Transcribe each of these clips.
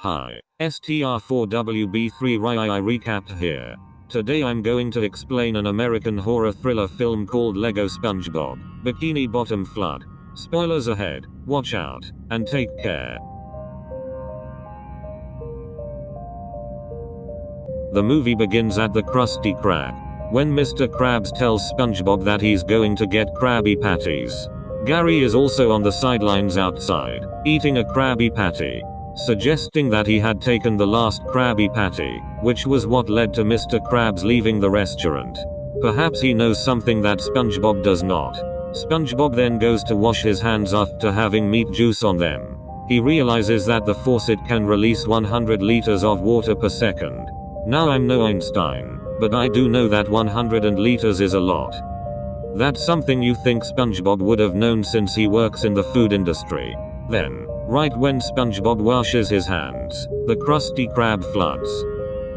Hi, 𝙎𝙑𝙬𝙖𝙨 here. Today I'm going to explain an American horror thriller film called Lego SpongeBob, Bikini Bottom Flood. Spoilers ahead, watch out, and take care. The movie begins at the Krusty Krab, when Mr. Krabs tells SpongeBob that he's going to get Krabby Patties. Gary is also on the sidelines outside, eating a Krabby Patty, suggesting that he had taken the last Krabby Patty, which was what led to Mr. Krabs leaving the restaurant. Perhaps he knows something that SpongeBob does not. SpongeBob then goes to wash his hands after having meat juice on them. He realizes that the faucet can release 100 liters of water per second. Now I'm no Einstein, but I do know that 100 liters is a lot. That's something you think SpongeBob would have known since he works in the food industry. Then, right when SpongeBob washes his hands, the Krusty Krab floods.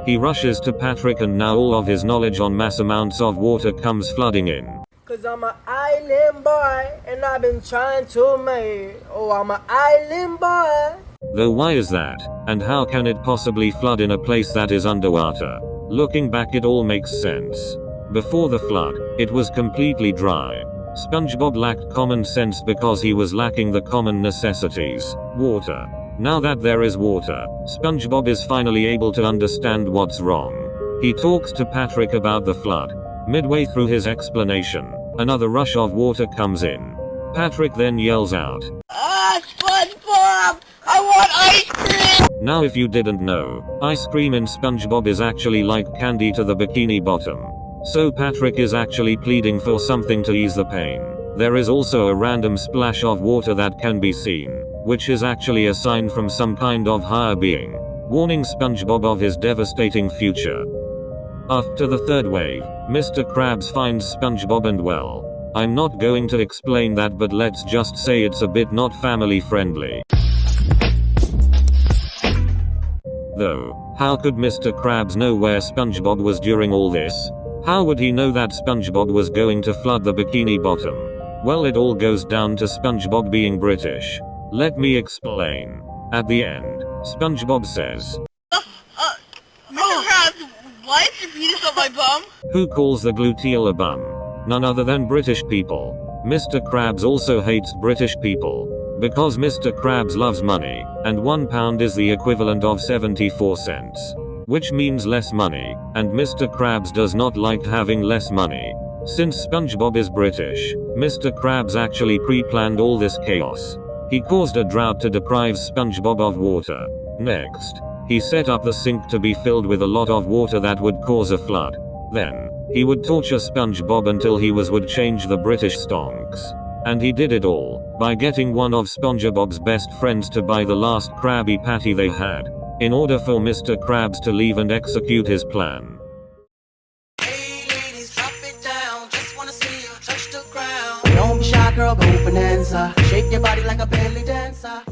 He rushes to Patrick and now all of his knowledge on mass amounts of water comes flooding in. Cause I'm an island boy, and I've been trying to make, I'm an island boy. Though why is that, and how can it possibly flood in a place that is underwater? Looking back it all makes sense. Before the flood, it was completely dry. SpongeBob lacked common sense because he was lacking the common necessities, water. Now that there is water, SpongeBob is finally able to understand what's wrong. He talks to Patrick about the flood. Midway through his explanation, another rush of water comes in. Patrick then yells out, SpongeBob! I want ice cream! Now if you didn't know, ice cream in SpongeBob is actually like candy to the Bikini Bottom. So Patrick is actually pleading for something to ease the pain. There is also a random splash of water that can be seen, which is actually a sign from some kind of higher being, warning SpongeBob of his devastating future. After the third wave, Mr. Krabs finds SpongeBob and well, I'm not going to explain that, but let's just say it's a bit not family friendly. Though, how could Mr. Krabs know where SpongeBob was during all this? How would he know that SpongeBob was going to flood the Bikini Bottom? Well, it all goes down to SpongeBob being British. Let me explain. At the end, SpongeBob says, Mr. Krabs, why is your penis on my bum? Who calls the gluteal a bum? None other than British people. Mr. Krabs also hates British people. Because Mr. Krabs loves money, and £1 is the equivalent of 74 cents. Which means less money, and Mr. Krabs does not like having less money. Since SpongeBob is British, Mr. Krabs actually pre-planned all this chaos. He caused a drought to deprive SpongeBob of water. Next, he set up the sink to be filled with a lot of water that would cause a flood. Then, he would torture SpongeBob until he would change the British stonks. And he did it all by getting one of SpongeBob's best friends to buy the last Krabby Patty they had, in order for Mr. Krabs to leave and execute his plan. Hey ladies, drop it down, just wanna see you touch the ground. Don't be shy, girl, go bonanza. Shake your body like a belly dancer.